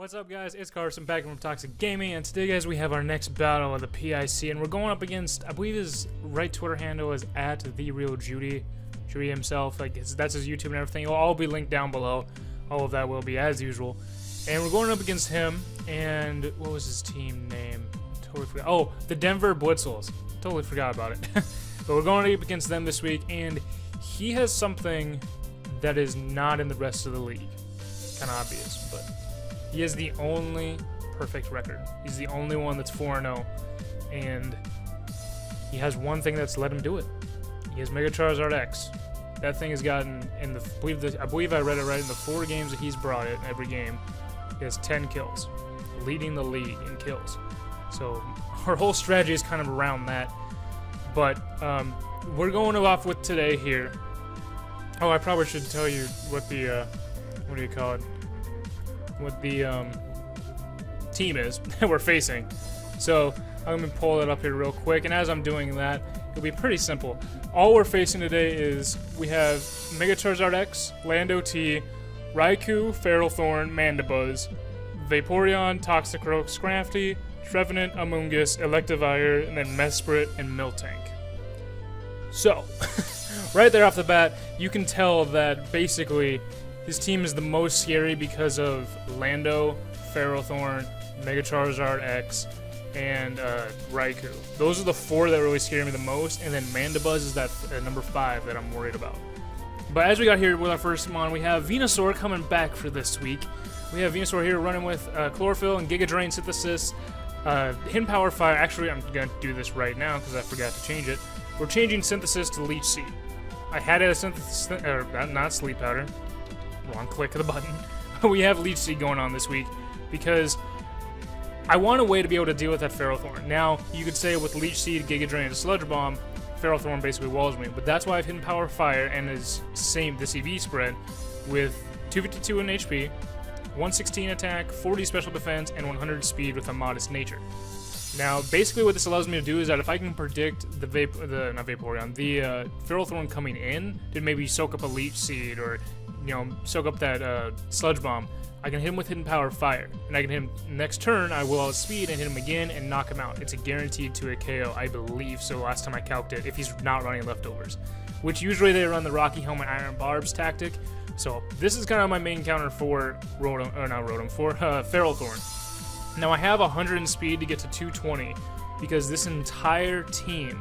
What's up, guys? It's Carson back from Toxic Gaming, and today, guys, we have our next battle of the PIC, and we're going up against, I believe his right Twitter handle is @TheRealJudee. Judee himself, like that's his YouTube and everything. It'll all be linked down below. All of that will be as usual. And we're going up against him, and what was his team name? Totally forgot. Oh, the Denver Blitzles. Totally forgot about it. But we're going up against them this week, and he has something that is not in the rest of the league. Kind of obvious, but he has the only perfect record. He's the only one that's 4-0, and he has one thing that's let him do it. He has Mega Charizard X. That thing has gotten in the I believe I read it right, in the 4 games that he's brought it, every game, he has 10 kills, leading the league in kills. So our whole strategy is kind of around that. But we're going off with today here. Oh, I probably should tell you what the what do you call it? What the team is that we're facing. So I'm gonna pull it up here real quick, and as I'm doing that, it'll be pretty simple. All we're facing today is we have Mega Charizard X, Lando T, Raikou, Ferrothorn, Mandibuzz, Vaporeon, Toxicroak, Scrafty, Trevenant, Amoonguss, Electivire, and then Mesprit and Miltank. So, right there off the bat, you can tell that basically his team is the most scary because of Lando, Ferrothorn, Mega Charizard X, and Raikou. Those are the 4 that really scare me the most, and then Mandibuzz is that number 5 that I'm worried about. But as we got here with our first Mon, we have Venusaur coming back for this week. We have Venusaur here running with Chlorophyll and Giga Drain Synthesis, Hidden Power Fire. Actually, I'm going to do this right now because I forgot to change it. We're changing Synthesis to Leech Seed. I had it as Synthesis, or not Sleep Powder. Wrong click of the button. We have Leech Seed going on this week because I want a way to be able to deal with that Ferrothorn. Now, you could say with Leech Seed, Giga Drain, and Sludge Bomb, Ferrothorn basically walls me, but that's why I've Hidden Power Fire and is the CV spread with 252 in HP, 116 attack, 40 special defense, and 100 speed with a modest nature. Now, basically what this allows me to do is that if I can predict the Ferrothorn coming in to maybe soak up a Leech Seed or, you know, soak up that Sludge Bomb, I can hit him with Hidden Power Fire, and I can hit him next turn. I will outspeed and hit him again and knock him out. It's a guaranteed to a KO, I believe. So last time I calced it, if he's not running leftovers, which usually they run the Rocky Helmet Iron Barbs tactic. So this is kind of my main counter for Ferrothorn. Now I have 100 in speed to get to 220 because this entire team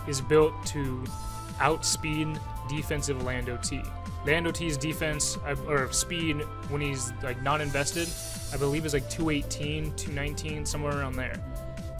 is built to outspeed defensive Lando T. Lando T's defense, or speed, when he's like not invested, I believe is like 218, 219, somewhere around there.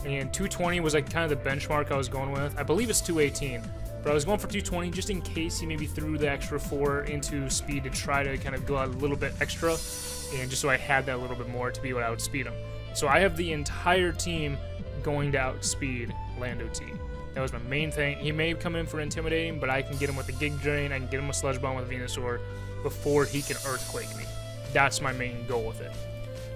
And 220 was like kind of the benchmark I was going with. I believe it's 218, but I was going for 220 just in case he maybe threw the extra 4 into speed to try to kind of go out a little bit extra, and just so I had that little bit more to be able to outspeed him. So I have the entire team going to outspeed Lando T. That was my main thing. He may come in for intimidating, but I can get him with a Giga Drain, I can get him with Sludge Bomb with Venusaur before he can Earthquake me. That's my main goal with it.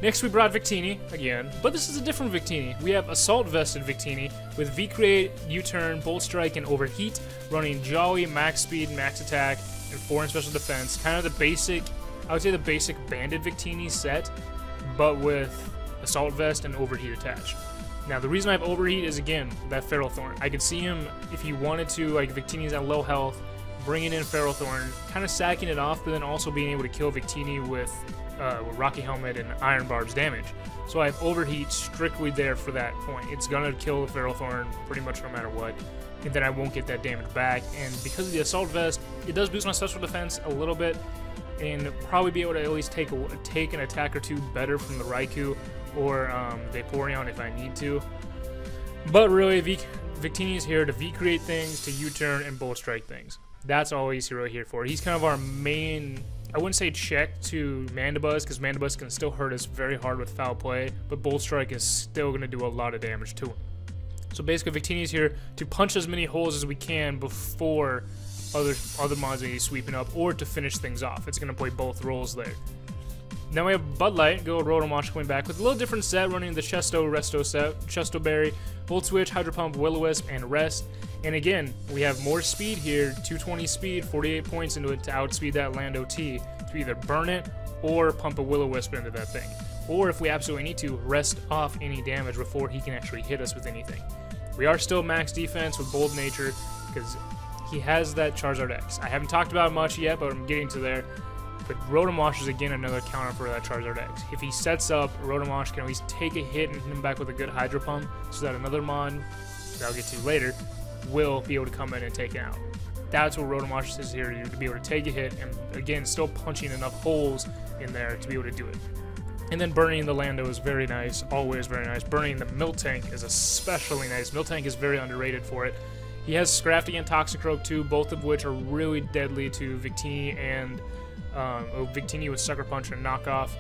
Next, we brought Victini again, but this is a different Victini. We have Assault Vested Victini with V-Create, U-Turn, Bolt Strike, and Overheat, running Jolly, Max Speed, Max Attack, and 4 in Special Defense. Kind of the basic, I would say the basic Banded Victini set, but with Assault Vest and Overheat attached. Now, the reason I have Overheat is, again, that Ferrothorn. I could see him, if he wanted to, like Victini's at low health, bringing in Ferrothorn, kind of sacking it off, but then also being able to kill Victini with Rocky Helmet and Iron Barbs damage. So I have Overheat strictly there for that point. It's going to kill the Ferrothorn pretty much no matter what, and then I won't get that damage back. And because of the Assault Vest, it does boost my special defense a little bit, and probably be able to at least take an attack or 2 better from the Raikou or Vaporeon if I need to. But really, Victini is here to V-Create things, to U-Turn, and Bolt Strike things. That's all he's really here for. He's kind of our main, I wouldn't say check to Mandibuzz, because Mandibuzz can still hurt us very hard with Foul Play, but Bolt Strike is still going to do a lot of damage to him. So basically, Victini is here to punch as many holes as we can before other mods that he's sweeping up, or to finish things off. It's going to play both roles there. Now we have Bud Light, Go Rotomosh coming back with a little different set, running the Chesto Resto set, Chesto Berry, Volt Switch, Hydro Pump, Will-O-Wisp, and Rest. And again, we have more speed here, 220 speed, 48 points into it to outspeed that Lando T, to either burn it or pump a Will-O-Wisp into that thing. or if we absolutely need to, rest off any damage before he can actually hit us with anything. We are still max defense with Bold Nature because he has that Charizard X. I haven't talked about it much yet, but I'm getting to there. But Rotom Wash is again another counter for that Charizard X. If he sets up, Rotom Wash can at least take a hit and hit him back with a good Hydro Pump so that another Mon, that I'll get to later, will be able to come in and take it out. That's what Rotom Wash is here to do, to be able to take a hit and, again, still punching enough holes in there to be able to do it. And then burning the Lando is very nice, always very nice. Burning the Miltank is especially nice. Miltank is very underrated for it. He has Scrafty and Toxicroak too, both of which are really deadly to Victini and Victini with Sucker Punch and Knockoff,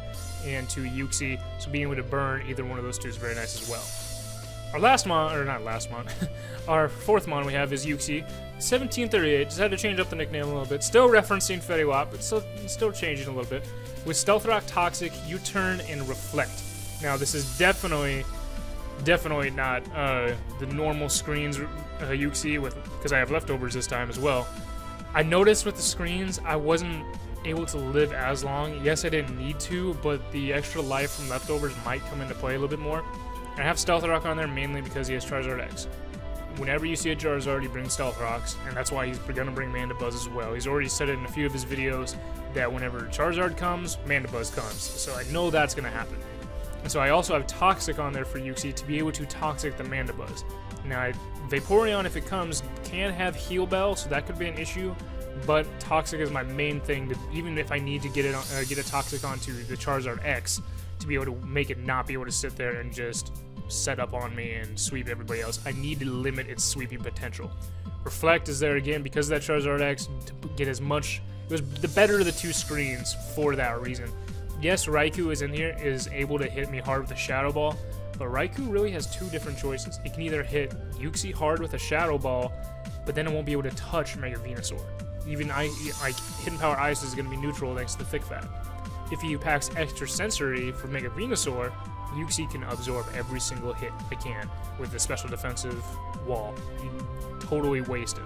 and to Uxie, so being able to burn either one of those two is very nice as well. Our last Mon, or not last Mon, our fourth Mon we have is Uxie, 1738, just had to change up the nickname a little bit, still referencing Fettiwap, but still changing a little bit, with Stealth Rock, Toxic, U-Turn, and Reflect. Now this is definitely not the normal screens Uxie, because I have leftovers this time as well. I noticed with the screens, I wasn't able to live as long. Yes, I didn't need to, but the extra life from leftovers might come into play a little bit more. And I have Stealth Rock on there mainly because he has Charizard X. Whenever you see a Charizard, he brings Stealth Rocks, and that's why he's going to bring Mandibuzz as well. He's already said it in a few of his videos that whenever Charizard comes, Mandibuzz comes. So I know that's going to happen. And so I also have Toxic on there for Uxie to be able to Toxic the Mandibuzz. Now, Vaporeon, if it comes, can have Heal Bell, so that could be an issue. But Toxic is my main thing, even if I need to get a Toxic onto the Charizard X to be able to make it not be able to sit there and just set up on me and sweep everybody else. I need to limit its sweeping potential. Reflect is there again because of that Charizard X to get as much. It was the better of the two screens for that reason. Yes, Raikou is in here, is able to hit me hard with a Shadow Ball, but Raikou really has two different choices. It can either hit Uxie hard with a Shadow Ball, but then it won't be able to touch Mega Venusaur. Even Hidden Power Ice is going to be neutral thanks to the Thick Fat. If he packs Extra Sensory for Mega Venusaur, Uxie can absorb every single hit it can with the special defensive wall. Totally wasted.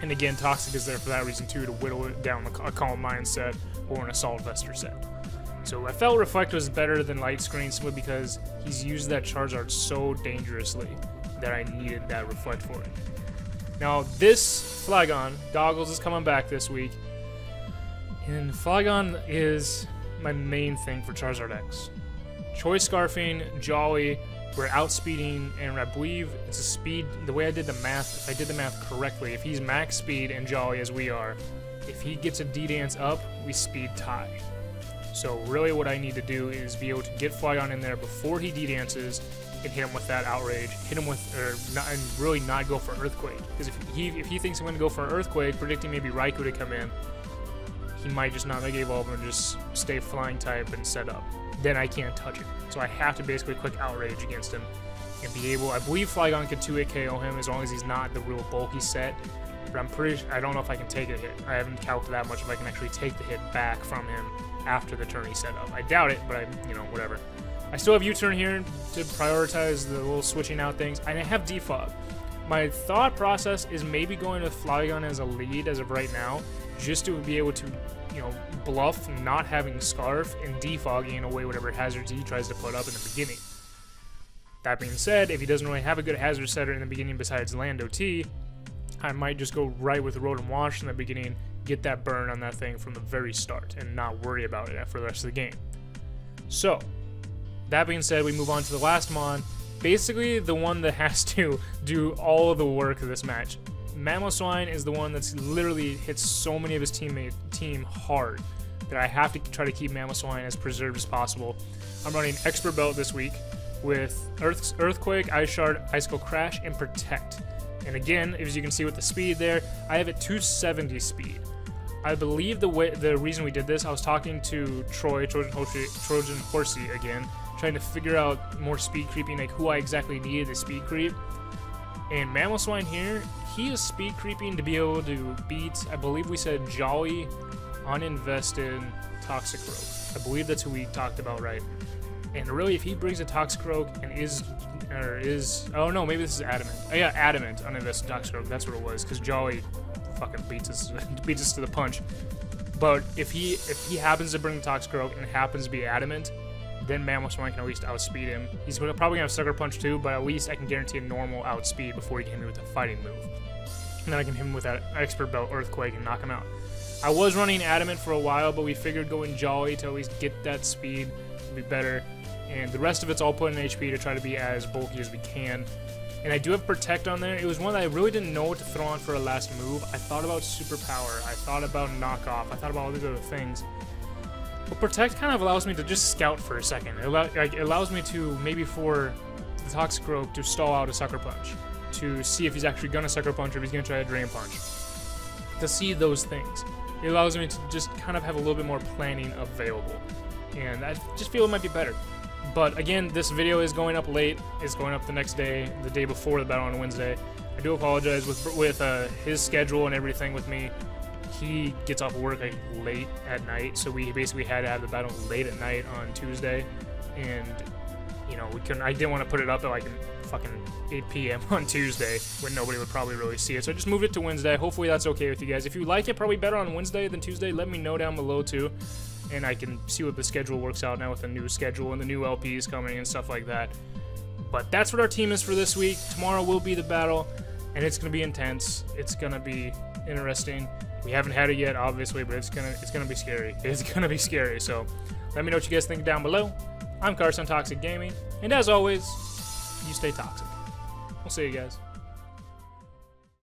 And again, Toxic is there for that reason too, to whittle it down a Calm Mind set or an Assault Vester set. So I felt Reflect was better than Light Screen simply because he's used that Charizard so dangerously that I needed that Reflect for it. Now this Flygon, Goggles is coming back this week, and Flygon is my main thing for Charizard X. Choice Scarfing, Jolly, we're outspeeding, and I believe it's a speed, the way I did the math, if I did the math correctly, if he's max speed and Jolly as we are, if he gets a D-Dance up, we speed tie. So really what I need to do is be able to get Flygon in there before he D-Dances and hit him with that Outrage, hit him with, and really not go for Earthquake. Because if he thinks I'm going to go for an Earthquake, predicting maybe Raikou to come in, he might just not Mega Evolve and just stay Flying type and set up. Then I can't touch it. So I have to basically quick Outrage against him and be able, I believe Flygon can 2-hit KO him as long as he's not the real bulky set. But I don't know if I can take a hit. I haven't calculated that much if I can actually take the hit back from him after the turn he set up. I doubt it, but whatever. I still have U-Turn here to prioritize the little switching out things. And I have Defog. My thought process is maybe going with Flygon as a lead as of right now, just to be able to, bluff not having Scarf and defogging away whatever hazards he tries to put up in the beginning. That being said, if he doesn't really have a good hazard setter in the beginning besides Lando T, I might just go right with Rotom Wash in the beginning, get that burn on that thing from the very start, and not worry about it for the rest of the game. So, that being said, we move on to the last Mon, basically the one that has to do all of the work of this match. Mamoswine is the one that's literally hits so many of his team hard that I have to try to keep Mamoswine as preserved as possible. I'm running Expert Belt this week with Earthquake, Ice Shard, Icicle Crash, and Protect. And again, as you can see with the speed there, I have it 270 speed. I believe the reason we did this, I was talking to Trojan Horsey again, trying to figure out more speed creeping, like who I exactly needed to speed creep. And Mamoswine here, he is speed creeping to be able to beat, I believe we said Jolly, Uninvested, Toxicroak. I believe that's who we talked about, right? And really, if he brings a Toxicroak and oh no, maybe this is Adamant. Oh yeah, Adamant, Uninvested Toxicroak, that's what it was, because Jolly fucking beats us to the punch. But if he happens to bring the Toxicroak and happens to be Adamant, then Mamoswine can at least outspeed him. He's probably going to have Sucker Punch too, but at least I can guarantee a normal outspeed before he can hit me with a fighting move. And then I can hit him with that Expert Belt Earthquake and knock him out. I was running Adamant for a while, but we figured going Jolly to at least get that speed would be better. And the rest of it's all put in HP to try to be as bulky as we can. And I do have Protect on there. It was one that I really didn't know what to throw on for a last move. I thought about Superpower. I thought about Knockoff. I thought about all these other things. But Protect kind of allows me to just scout for a second. It allows me to, maybe for the Toxicroak, to stall out a Sucker Punch. To see if he's actually going to Sucker Punch or if he's going to try a Drain Punch. To see those things. It allows me to just kind of have a little bit more planning available. And I just feel it might be better. But again, this video is going up late. It's going up the next day, the day before the battle on Wednesday. I do apologize with his schedule and everything with me. He gets off work like late at night, so we basically had to have the battle late at night on Tuesday. And you know, I didn't want to put it up at like fucking 8 p.m. on Tuesday when nobody would probably really see it. So I just moved it to Wednesday. Hopefully that's okay with you guys. If you like it probably better on Wednesday than Tuesday, let me know down below too. And I can see what the schedule works out now with the new schedule and the new LPs coming and stuff like that. But that's what our team is for this week. Tomorrow will be the battle, and it's going to be intense. It's going to be interesting. We haven't had it yet, obviously, but it's gonna be scary. It's gonna be scary. So let me know what you guys think down below. I'm Carson, Toxic Gaming, and as always, you stay toxic. We'll see you guys.